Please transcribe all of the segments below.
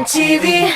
MTV.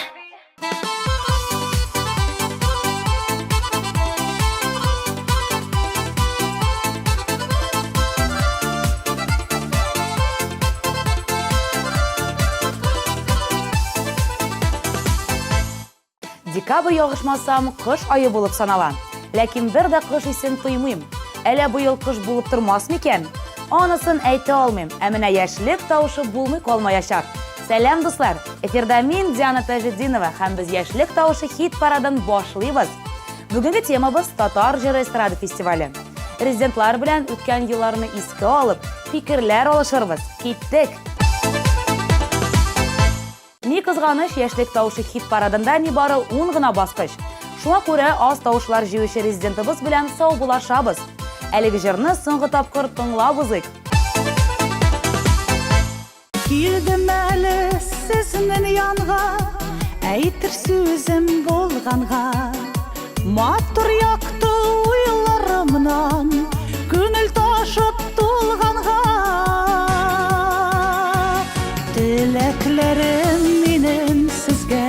Декабрь yağışmasam kış ayı bulup sanalan. Lakin bir de kış isen tuymayım. Ele bu yıl kış bulup durmaz mıken? Anısın ayta olmayım. Emine yaşlık tavışı bulmay kolma yaşar. Selam dostlar. Efirde men Diana Tajdinova hem biz yaşlık tavışı hit paradan başlayız. Bugünkü temamız Tatar Jiri Estrada Festivali. Rezidentlar bilen ötken yıllarını eski alıp fikirler alışırız. Kettik. Ne kızganış yaşlık tavışı hit paradında ne barı 10 gına basqış. Şuna göre az tavışlar jivişi rezidentimiz bilen sağ bulaşabız. Әлігі жерні соңғы тапқыр тыңлабызық. Келдім әлі сізінің янға, әйтір сөзім болғанға. Матур яқты ойларымнан, көңіл ташып толғанға. Тілеклерім менің сізге,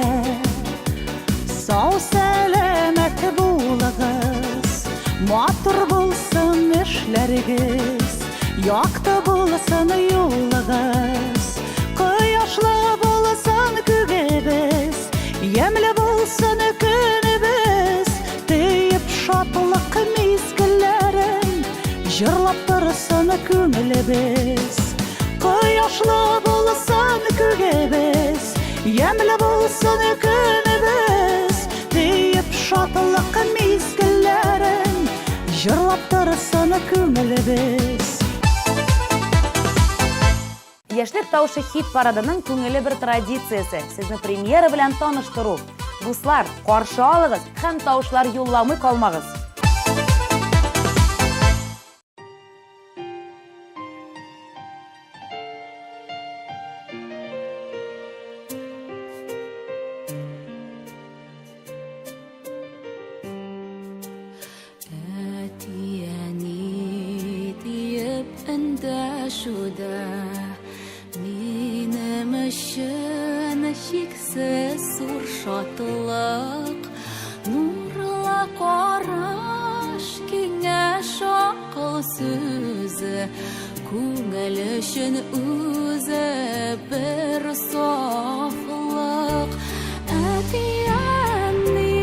сау сәлемет болығыз. Матур болсын эшләрегез, якты болсын юлыгыз. Кояшлы болсын күгебез, ямлы болсын көнебез. Тейіп шатлык мизгелләрен, җырлап торсын күңелебез. Кояшлы болсын күгебез, ямлы болсын көнебез. Тейіп шатлык мизгелләрен, жырлап тұрсын көңілібіз. Яшлык таушы хит парадының көңілі бір традициясы. Сізні премьера білән таныштыру. Дуслар, қаршы алығыз, һәм таушлар юлламай қалмағыз. Минем өчен чиксез зур шатлык, нурлы караш, киңәш акыл сүзе, күңел өчен үзе бер сафлык. Әтияне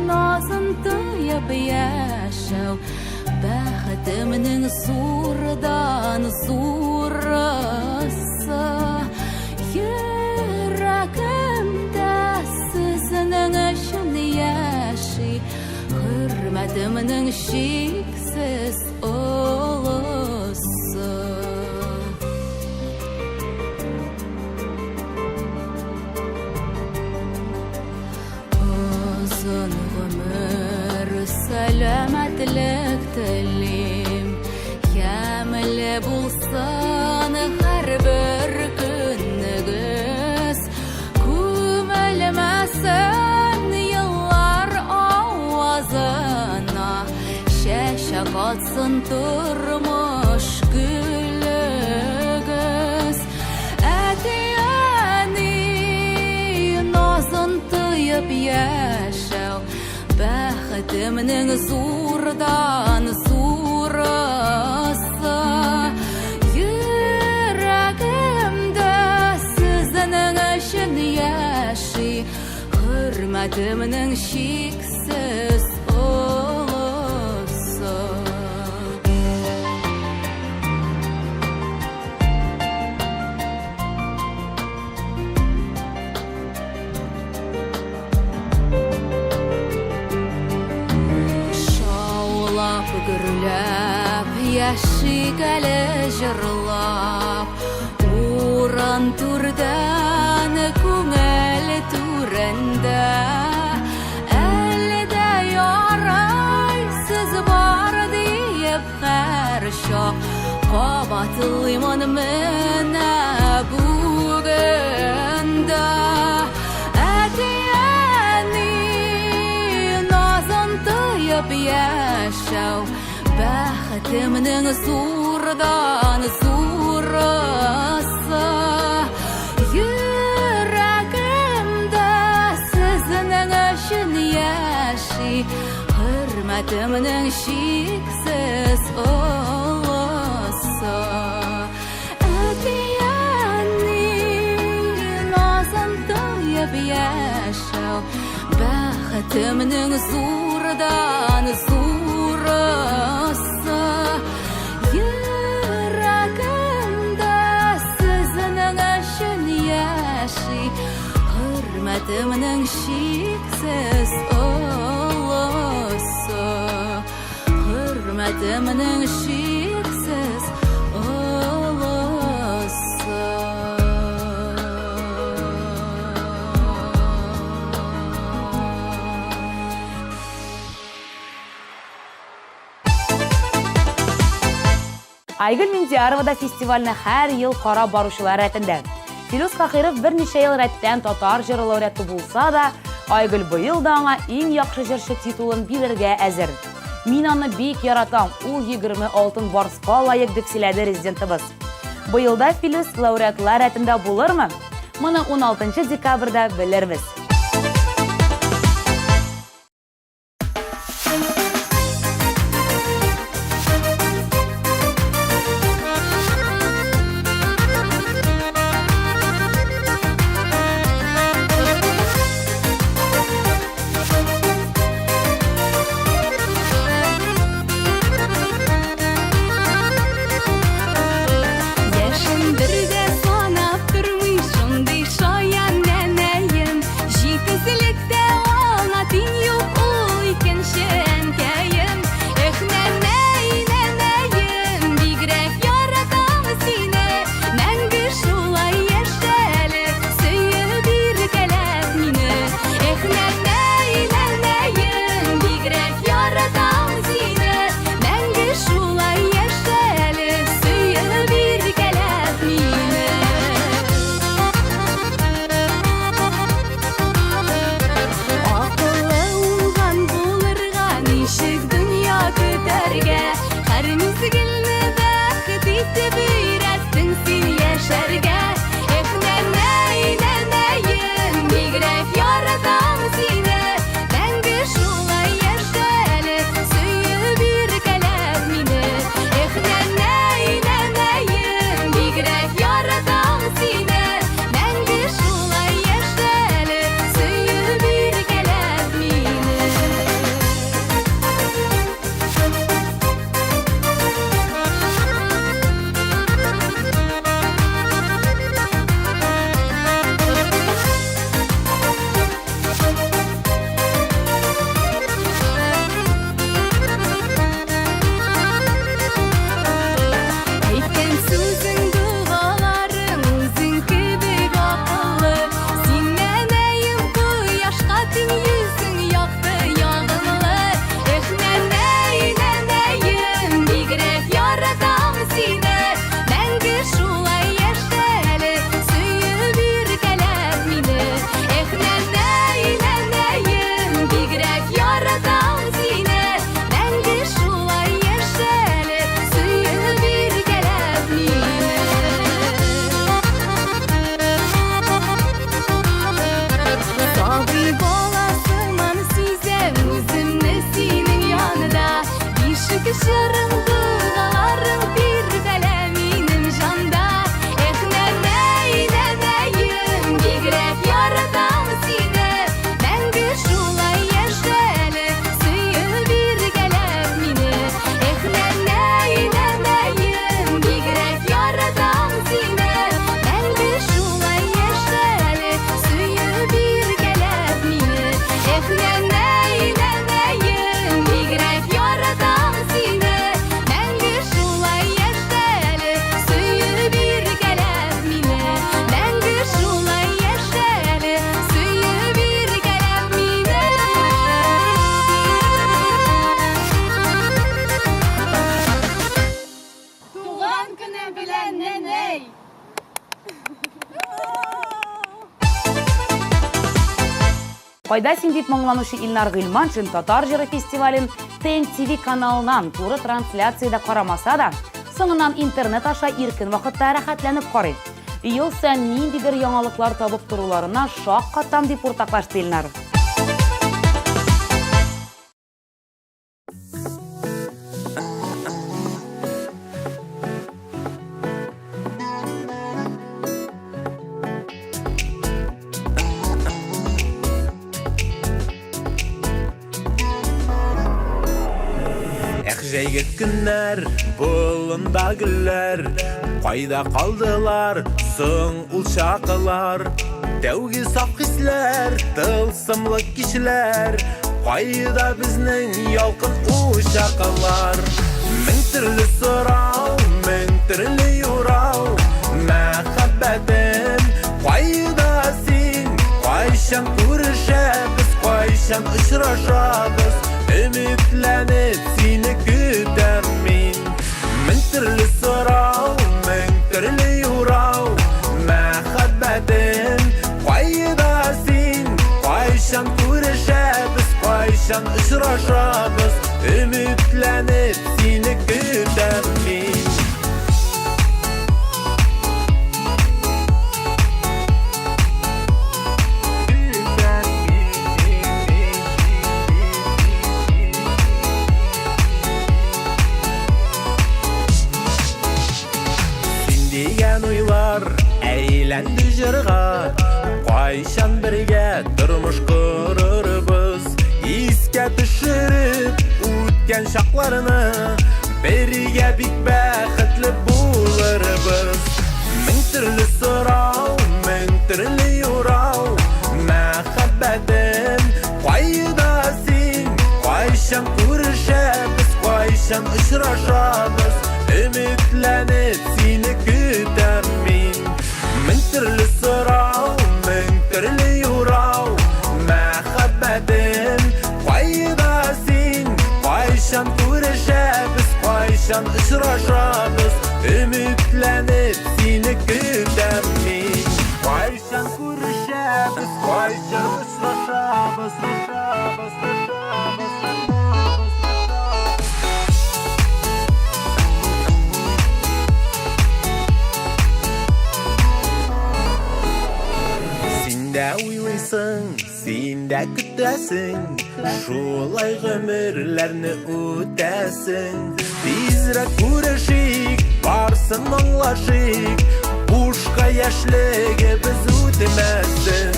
назын тоеп яшәү, бәхетемнең зурдан зурысы. Йөрәгемдә сезнең өчен яши, хөрмәтемнең чиксез олысы. Озын гомер, сәламәтлек телим, ямлы булсын һәр бер көнегез. Күмелмәсен еллар авазына, чәчәк атсын тормыш гөлегез. Әтияне назын тоеп яшәү, бәхетемнең зурдан зурысы. Йөрәгемдә сезнең өчен яши, хөрмәтемнең чиксез олысы. Гөрләп, яшик әле җырлап, урын түрдән күңел түрендә. Әле дә ярай, сез бар диеп һәр чак, кабатлыймын менә бүген дә. Әтияне назын тоеп яшәү, бәхетемнең зурдан зурысы. Йөрәгем бәхетімнің шексіз ұлысы. Әдиянның назын тойып яшау, бәхетімнің зурдан зурысы. Йөрәгемдә сезнең өчен яши, хөрмәтемнең шиксез олысы. Хөрмәтемнең шиксез олысы. Айгөл Миндияровада фестивальне һәр ел кара баручылар рәтендә. Филус Кахиров берничә ел рәттән татар җыры лауреаты булса да, Айгөл быел да аңа иң яхшы җырчы титулын бирергә әзер. Мин аны бик яратам, ул 20 алтын барска лаек дип сөйләде резидентыбыз. Быел да Филус лауреатлар рәтендә булырмы? Моны 16 декабрьдә белербез. Кайда син дип моңланучы Илнар Гыйльманшин татар җыры фестивален ТНТ каналыннан туры трансляциядә карамаса да, соңыннан интернет аша иркен вакытта рәхәтләнеп карый. Ел саен ниндидер яңалыклар табып торуларына шаккатам дип уртаклашты Илнар. Іржейгет күннәр, болында гүлләр, Кайда калдылар, соң ул чакылар. Тәуге саф хисләр, тылсымлы кишләр, Кайда безнең ялкын учакылар. Мең төрле сорау, мең төрле юрау, мәхәббәтем, кайда син? Кайчан күрешәбез, кайчан очрашабыз? Өметләнеп сине көтәм мин. Мең төрле сорау, мең төрле юрау, мәхәббәтем, кайда син? Кайчан күрешәбез, кайчан очрашабыз? Өметләнеп сине көтәм мин. Дигән уйлар әйләнде җырга, кайчан бергә тормыш корырбыз? Искә төшереп үткән чакларны, бергә бик бәхетле булырбыз. Мең төрле сорау, мең төрле юрау, мәхәббәтем, кайда син? Кайчан күрешәбез, кайчан очрашабыз? Өметләнеп сине көтәм мин. Мең төрле сорау, мең төрле юрау, мәхәббәтем, кайда син? Кайчан күрешәбез, кайчан очрашабыз? Өметләнеп сине көтәм мин. Кайчан күрешәбез, кайчан очрашабыз? Синдә уйлыйсың, синдә көтәсең, шулай гомерләрне үтәсең. Тизрәк күрешик, барсын аңлашик, бушка яшьлегебез үтмәсен.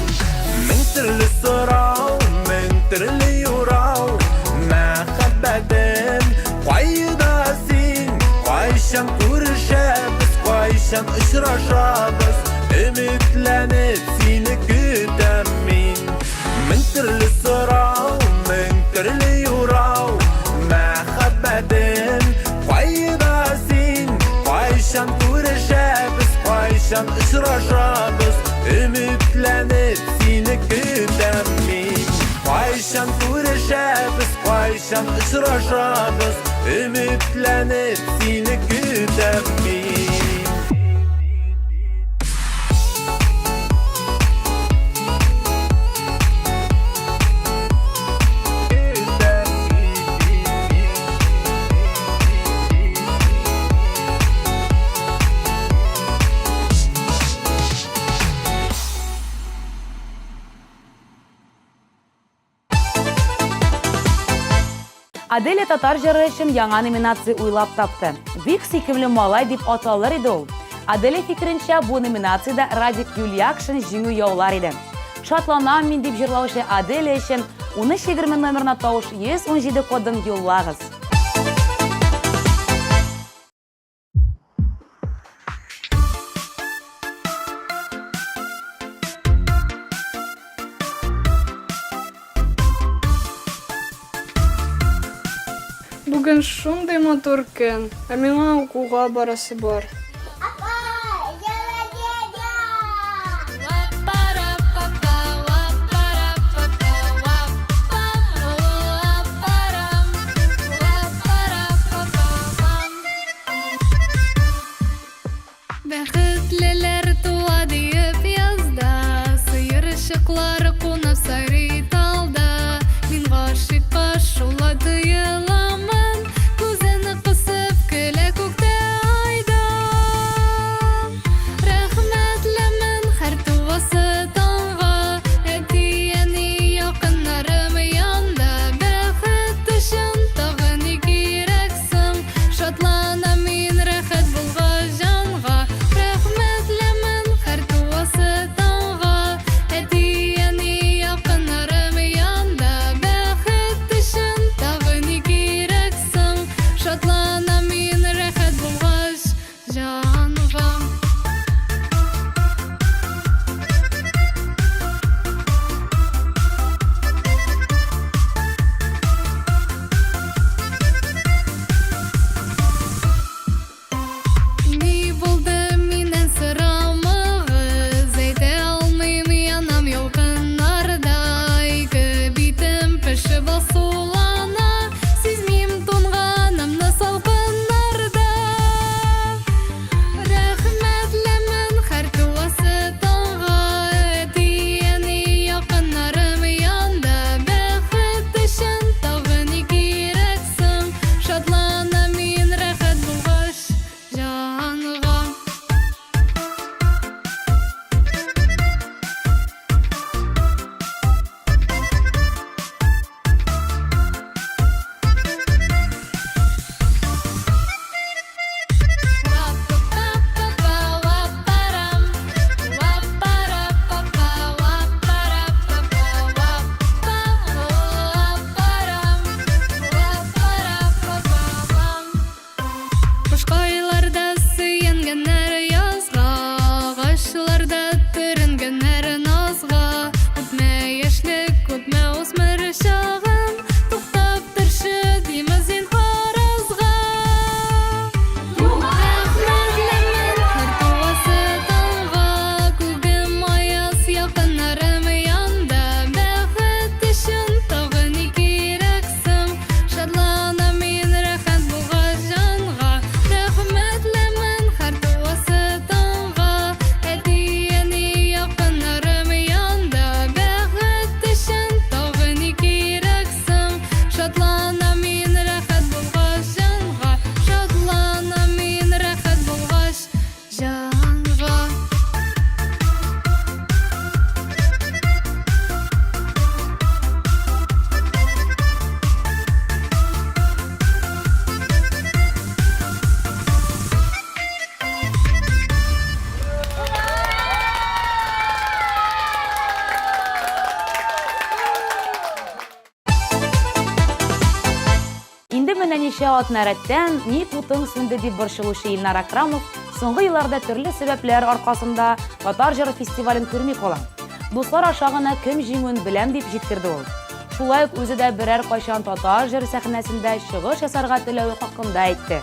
Мең төрле сорау, мең төрле юрау, мәхәббәтем, кайда син? Кайчан күрешәбез, кайчан очрашабыз? Өметләнеп сине көтәм мин. Мең төрле сорау, мең төрле юрау, мәхәббәтем, кайда син? Кайчан күрешәбез, кайчан очрашабыз? Өметләнеп сине көтәм мин. Кайчан күрешәбез, кайчан очрашабыз? Өметләнеп сине көтәм мин. Аделя татар җыры өчен яңа номинация уйлап тапты. Бик сөйкемле малай дип аталыр иде ул. Аделя фикеренчә, бу номинациядә Радик Юлиакшин җиңү яулар иде. Шатланам мин дип җырлаучы Аделя өчен 1320 номерына тавыш 117 кодын юллагыз. Бүген шундый матур көн, ә миңа укуга барасы бар. Бәхетлеләр туа диеп язда, сыер ышыклары кунып сайрый талда. Мин гашыйкка шулай тыйыламын, күзен кысып көлә күктә айда. Рәхмәтлемен һәр туасы таңга, әти-әни якыннарым янда. Бәхет өчен тагы ни кирәк соң, шатланам мин рәхәт булган җанга. Рәхмәтлемен һәр туасы таңга, әти-әни менә ничә атна рәттән ник утың сүнде дип борчылучы Илнар Акрамов соңгы елларда төрле сәбәпләр аркасында Татар җыры фестивален күрми кала. Дуслар аша гына кем җиңүен беләм дип җиткерде ул. Шулай ук үзе дә берәр кайчан татар җыры сәхнәсендә чыгыш ясарга теләве хакында әйтте.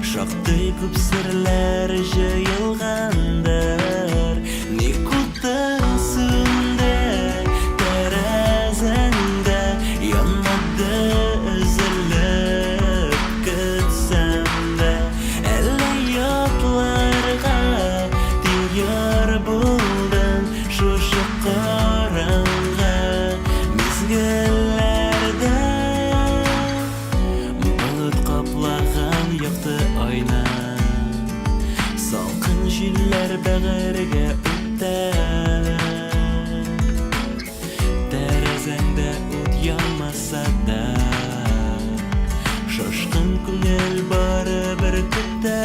Шактый күп серләр җыелгандыр, ни күттең сүндә, тәрәзәңдә янмады өзелеп көтсәм дә, әллә ятларга тияр булдың шушы караңгы мизгелләрдә. Болыт каплаган якты айна, салкын җилләр бәгырьгә үтә. Тәрәзәңдә ут янмаса да, шашкын күңел барыбер көтә.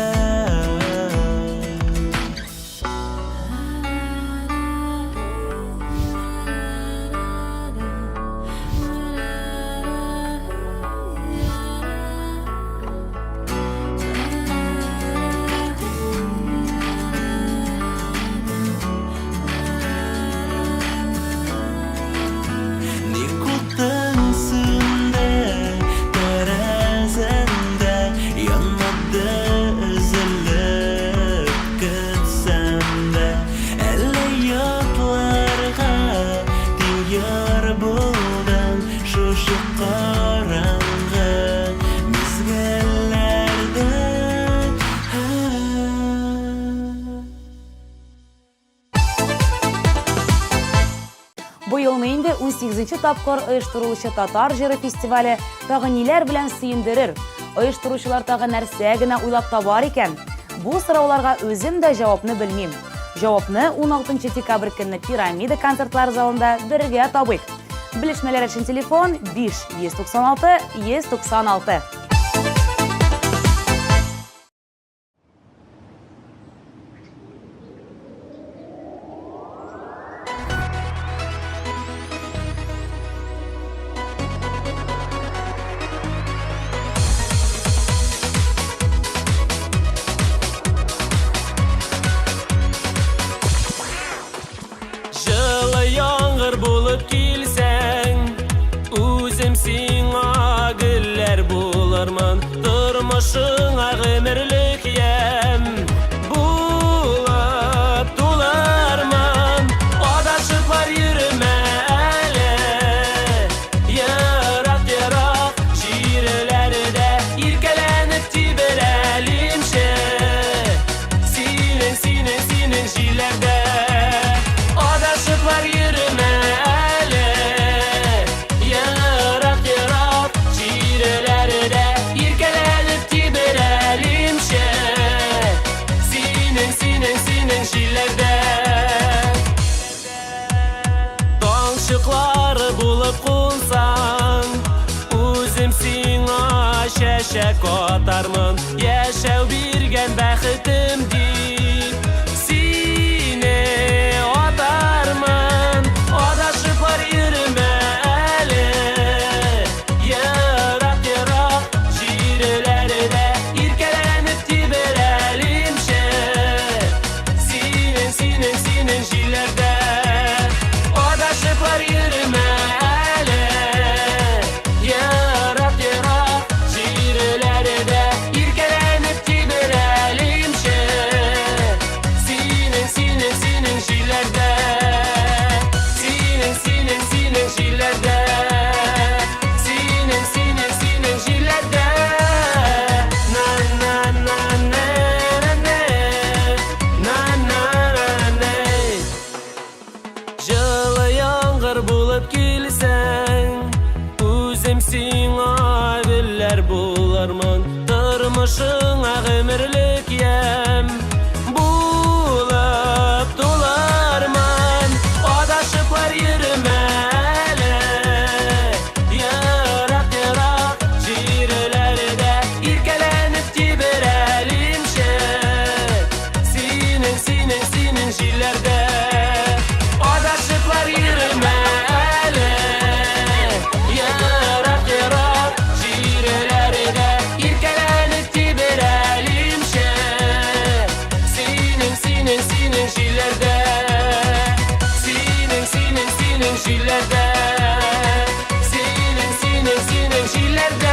Бу елны инде 18-нче тапкыр оештырылучы Татар җыры фестивале тагы ниләр белән сөендерер? Оештыручылар тагы нәрсә генә уйлап табар икән? Бу сорауларга үзем дә җавапны белмим. Җавапны 16 декабрь көнне Пирамида концертлар залында бергә табыйк. Белешмәләр өчен телефон 5 196 196. Булып килсәң, үзем сиңа гөлләр булырмын, тормышыңа гомерлек ям булып тулармын. Адашып йөрмә әле, ерак-ерак җирләрдә иркәләнеп тибрәлимче, синең җилләрдә. Адашып йөрмә әле, ерак-ерак җирләрдә иркәләнеп тибрәлимче, синең җилләрдә. Таңчыклары булып кунсаң, үзем сиңа чәчәк атармын, яшәү биргән бәхетем дип сине атармын. Адашып йөрмә әле, ерак-ерак җирләрдә иркәләнеп тибрәлимче, синең җилләрдә. Адашып йөрмә әле, ерак-ерак булып килсәң, үзем сиңа билләр булармын, тормышыңа гомерлек ям булып тулармын. Адашыплар йөрмә әле, ерак-ерак җирләрдә, иркәләнеп тиберәлимче, синең җилләрдә. Адашыплар йөрмә әле, ерак-ерак җирләрдә, иркәләнеп тиберәлимче, синең җилләрдә. Синең җилләрдә. Синең җилләрдә.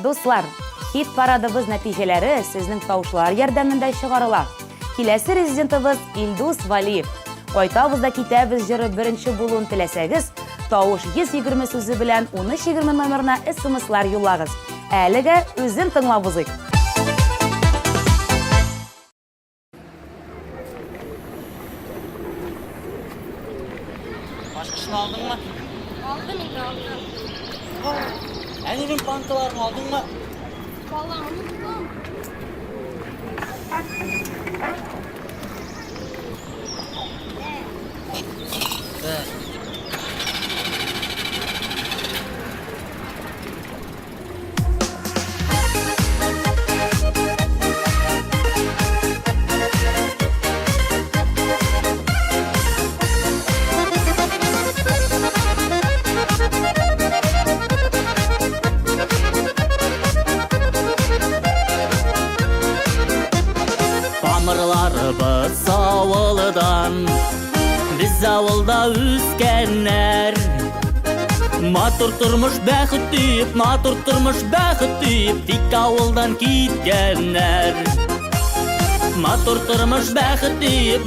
Дуслар, хит парадыбыз нәтиҗәләре сезнең тавышлар ярдәмендә чыгарыла. Киләсе резидентыбыз Илдус Валиев. Кайтабыз да китәбез җыры беренче булуын теләсәгез, тавыш 120 сүзе белән 1320 номерына SMS-лар юллагыз. Әлегә үзен тыңлабызык. Başkasını aldın mı? Aldım inде aldım. Әненің панталарын алдың mı? Vallahi unuttum. Тамырларыбыз савылдан, biz авылда үскәннәр. Матур тормыш бәхет тиеп, тик авылдан киткәннәр. Матур тормыш бәхет тиеп,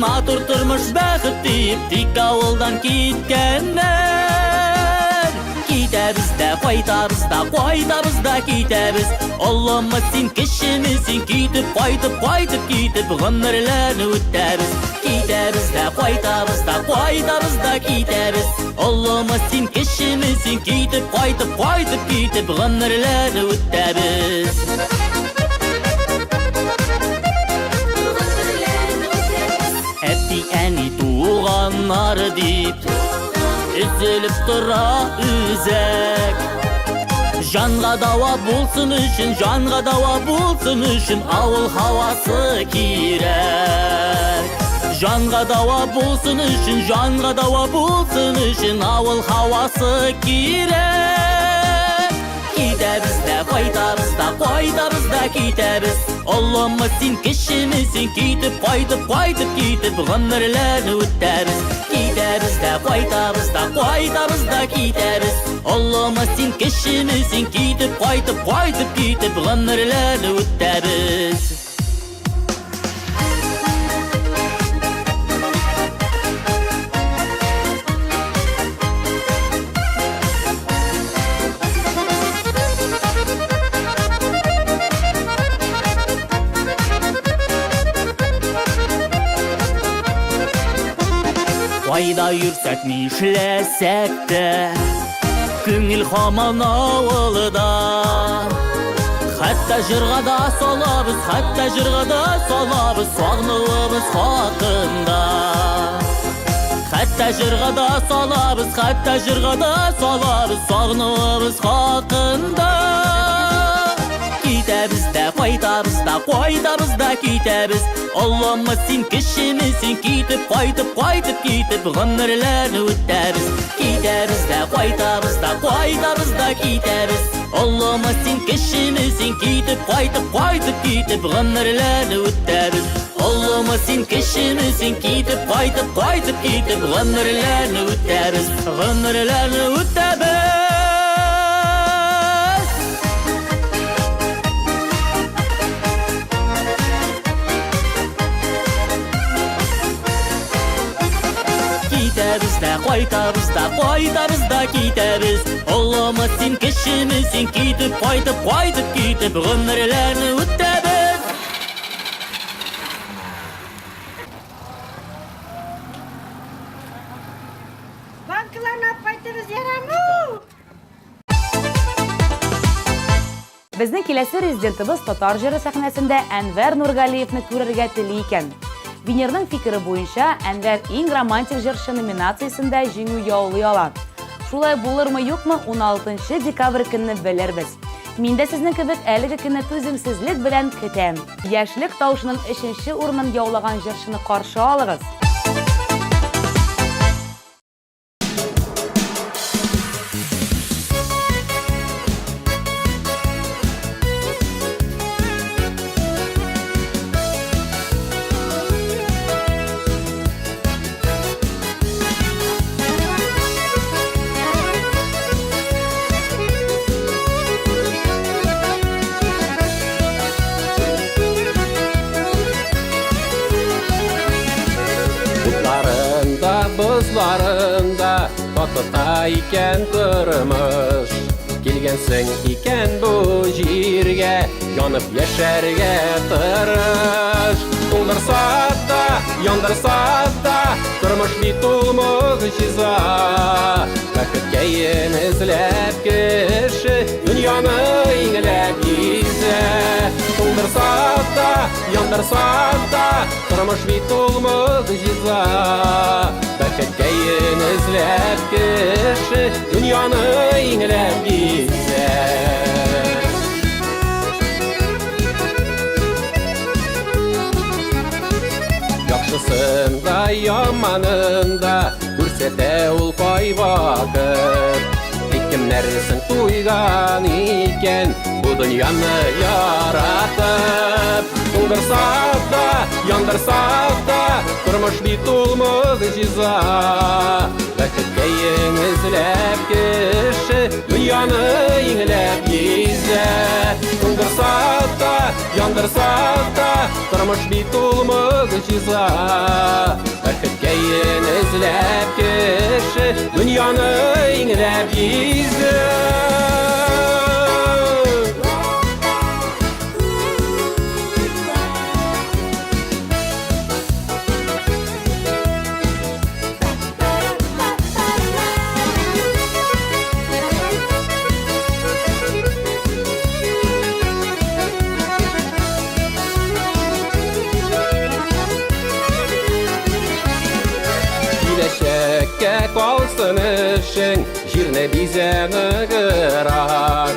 тик авылдан киткәннәр. Китәбез дә, кайтабыз да китәбез. Аллама син кешемесең, китеп, кайтып, гомерләрне үтәбез. Китәбез дә, кайтабыз да китәбез. Аллама син кешемесең, китеп, кайтып, гомерләрне үтәбез. Әти, әни, туганнар дип üzülüp тора үзәк. Жанга дава булсын өчен, авыл һавасы кирәк. Жанга дава булсын өчен, авыл һавасы кирәк. Китәбез дә, кайтабыз да китәбез. Аллама син кешемесең, китеп, кайтып, гомерләрне үтәбез. Китәбез дә, кайтабыз да китәбез. Аллама син кешемесең, китеп, кайтып, гомерләрне үтәбез. Кайда йөрсәк, нишләсәк тә, күңел һаман авылда. Хәтта җырга да салабыз, сагынуыбыз хакында. Хәтта җырга да салабыз, сагынуыбыз хакында. Китәбез дә, кайтабыз да китәбез. Аллама син кешемесең, китеп, кайтып, гомерләрне үтәбез. Китәбез дә, кайтабыз да китәбез. Аллама син кешемесең, китеп, кайтып, гомерләрне үтәбез. Аллама син кешемесең, китеп, кайтып, гомерләрне үтәбез. китәбез дә, кайтабыз да, кайтабыз да китәбез. Аллама син кешемесең, китеп, кайтып, кайтып китеп, гомерләрне үтәбез. Банкаларны кайтырыз ярамы? Безнең киләсе резидентыбыз татар җыры сәхнәсендә Әнвәр Нургалиевны күрергә тели икән. Винерның фикере буенча, Әнвәр иң романтик җырчы номинациясендә җиңү яулый ала. Шулай булырмы, юкмы, 16 декабрь көнне белербез. Мин дә сезнең кебек әлеге көнне түземсезлек белән көтәм. Яшьлек тавышының 3нче урынын яулаган җырчыны каршы алыгыз. Buzlarında Batıta iken tırmış Kilgensin iken bu jirge Yanıp yaşarga tırış Tuldırsa da, yandırsa da Tırmış bir tulmuq jiza Vakit keyin izlep kişi Dünyanı inglep gize Tuldırsa da, yandırsa da Tırmış bir tulmuq jiza Vakit keyin izlep kişi Dünyanı inglep gize Yaxşısında, yamanında Kürsete ul koy vakit Kimlersin tuygan iken Bu dünyаны yaratıp Tuldırsa da, yandırsa da Turmuş bir tulmuq jiza Vakit keyin izlep kişi Dünyanı inglep gize Tuldırsa da, yandırsa da Turmuş bir tulmuq jiza Vakit keyin izlep kişi Dünyanı inglep gize Şekke kalsın işin Jirne bizeni kırar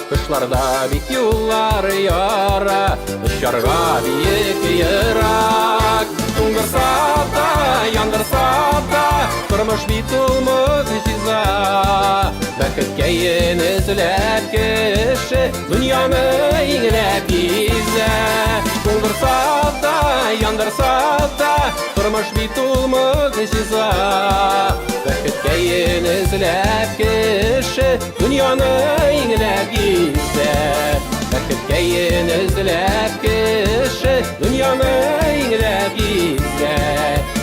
Kışlarda bit yollar yara Dışarıga büyük yırak Tungırsa da, yandırsa da Turmuş bir tulmuq jiza Vakit keyin izlep kişi Dünyanı inglep gize Tungırsa da, yandırsa da Turmuş bir tulmuq jiza Vakit keyin izlep kişi Dünyanı inglep gize Vakit keyin izlep kişi Dünyanı inglep gize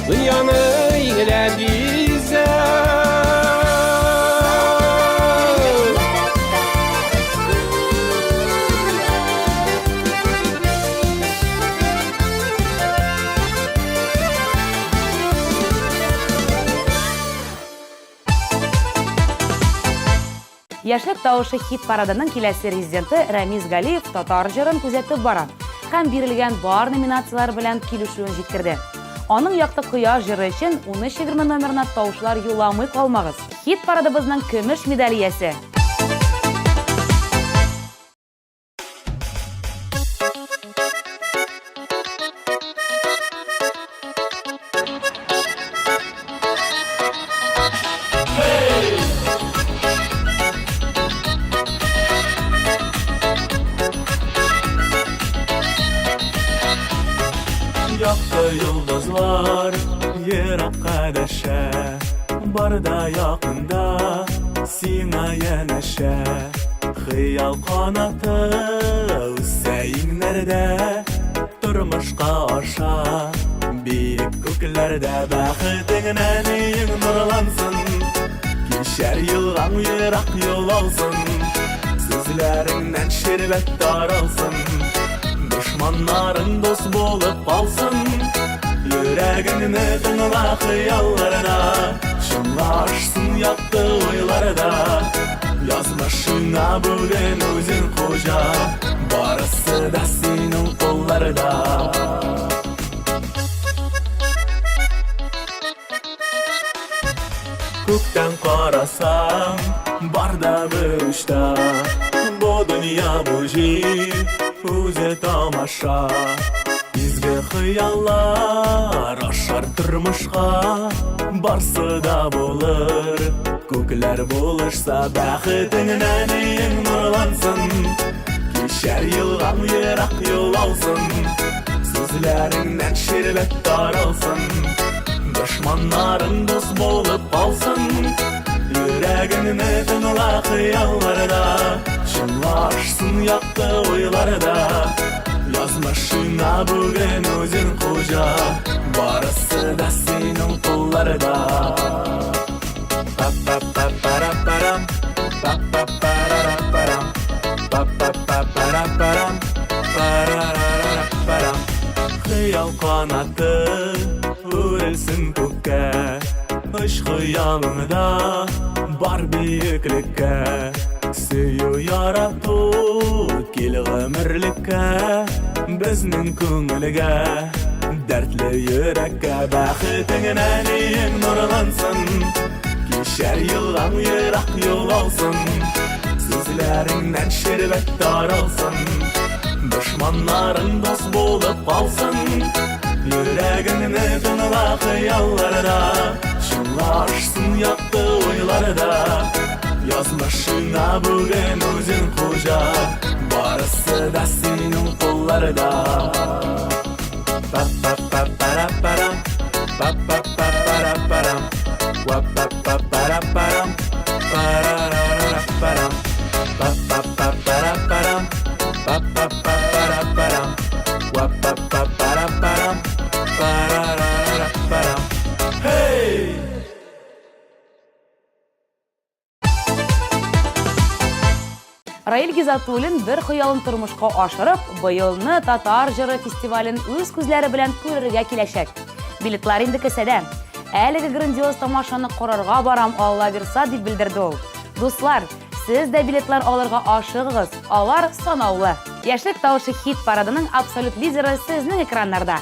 Dünyanı inglep gize Яшьлек тавышы хит парадының киләсе резиденты Рамиз Галиев татар җырын күзәтеп бара һәм бирелгән бар номинациялар белән килешүен җиткерде. Аның якты кояш җыры өчен 13-20 номерына тавышлар юламый калмагыз. Хит парадыбызның көмеш медаль иясе. Yakta yıldızlar yırakka düşe Barda yakında sina yenişe Hıyal kanatı üsseyinlerde Durmuşka aşa Büyük Göklerde bəxtindən eyin nurlansın Geçer yılğan yırak yol olsun Sözlerinden şerbet daralsın Düşmanların dost bolup kalsın Yüreğini tınla xıyallarına Şınlaşsın yaptı oylarda Yazmışına bugün özün koca Barısı da senin kollarda Көктен қарасам, барда бір ұшта Бұ дүния бөжей, өзі тамаша Изгі қиялар ашар тұрмышқа Барсы да болыр, көклер болышса Бәхітіңнен ең нұрлансын Кешер елған ерақ ел алсын Сөзлеріңнен шербет таралсын Düşmanların dost bolup kalsın Yüreğini tınla xıyallarda Şınlaşsın yaktı oylarda Yazmışına bugün özün koca Barısı da senin kollarda Pa-pa-pa-para-param Pa-pa-para-param Pa-pa-pa-para-param Para-ra-ra-ra-param Xıyal kanatı Örülsün kökке Iş xıyalında Бар büyüklükке Süyü yaratı Kil gümürlükке Bizning көңілге Dertli yürekке Bəxtindən eyin nurlansın Geçer yılğan yırak yol olsun Sözlerinden şerbet daralsın Düşmanların dost bolup kalsın Yüreğini tınla xıyallarda Şınlaşsın yaktı oylarda Yazmışına bugün özün koca Barısı da senin kollarda Pa-pa-pa-para-param Pa-pa-pa-para-param Pa-pa-pa-para-param Pa-ra-ra-ra-param Pa-pa-pa-para-param Pa-pa-pa-para-param Pa-pa-pa-para-param Para-ra-ra-param Hey! Раил Гизатуллин bir хыялын тормышка ашырып, быелны Татар җыры фестивален үз күзләре белән күрергә киләчәк. Билетлар инде кесәдә. Әлеге грандиоз тамашаны карарга барам, Алла бирса, дип белдерде ул. Дуслар, сез дә билетлар алырга ашыгыгыз. Алар санаулы. Яшьлек тавышы хит парадының абсолют лидеры сезнең экраннарда.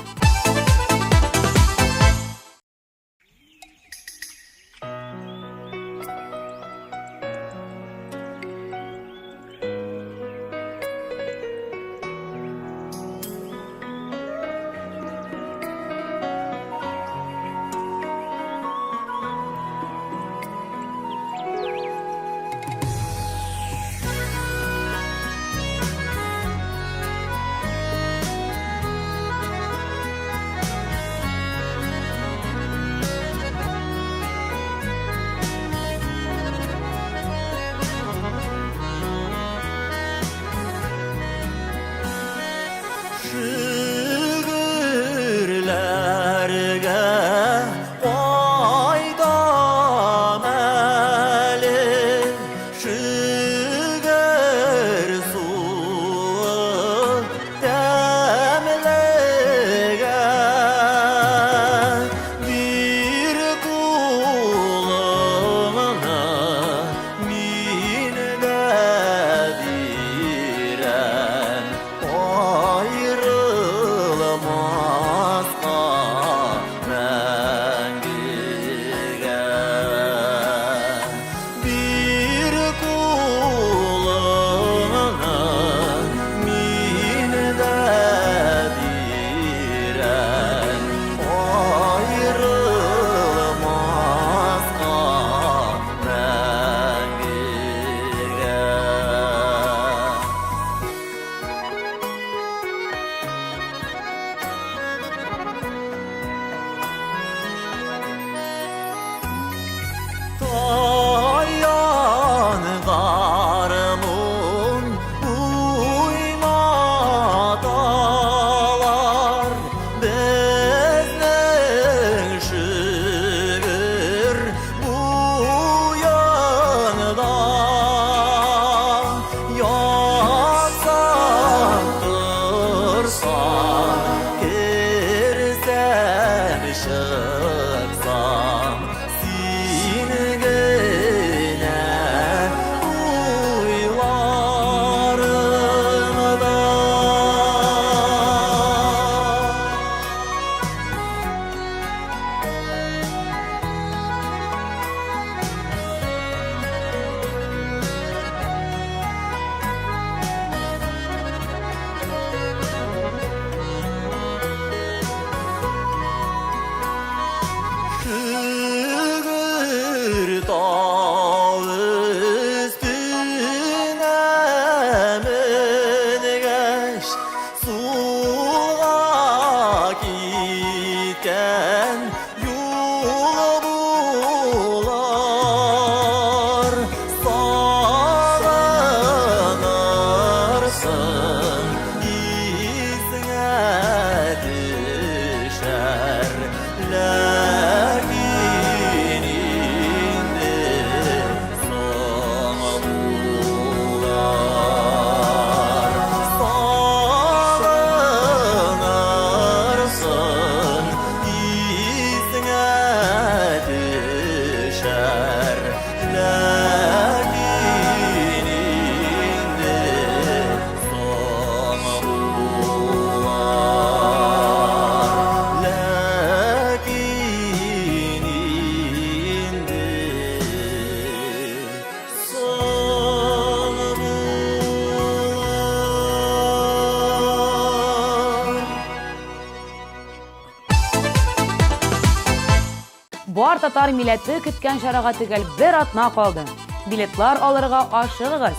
бар татар милләте көткән чарага төгәл бер атна калды. Билетлар алырга ашыгыгыз.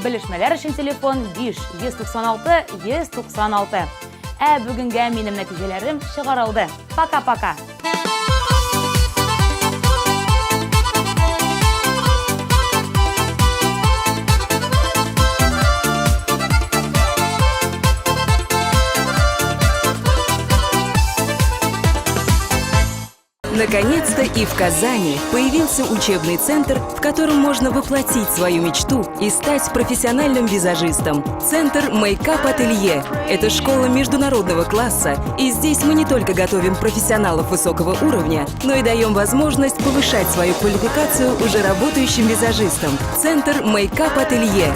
Белешмәләр өчен телефон 5-196-196. Бүгенгә минем нәтиҗәләрем чыгарылды. Пока-пока. Наконец-то и в Казани появился учебный центр, в котором можно воплотить свою мечту и стать профессиональным визажистом. Центр Мейкап Ателье – это школа международного класса, и здесь мы не только готовим профессионалов высокого уровня, но и даем возможность повышать свою квалификацию уже работающим визажистам. Центр Мейкап Ателье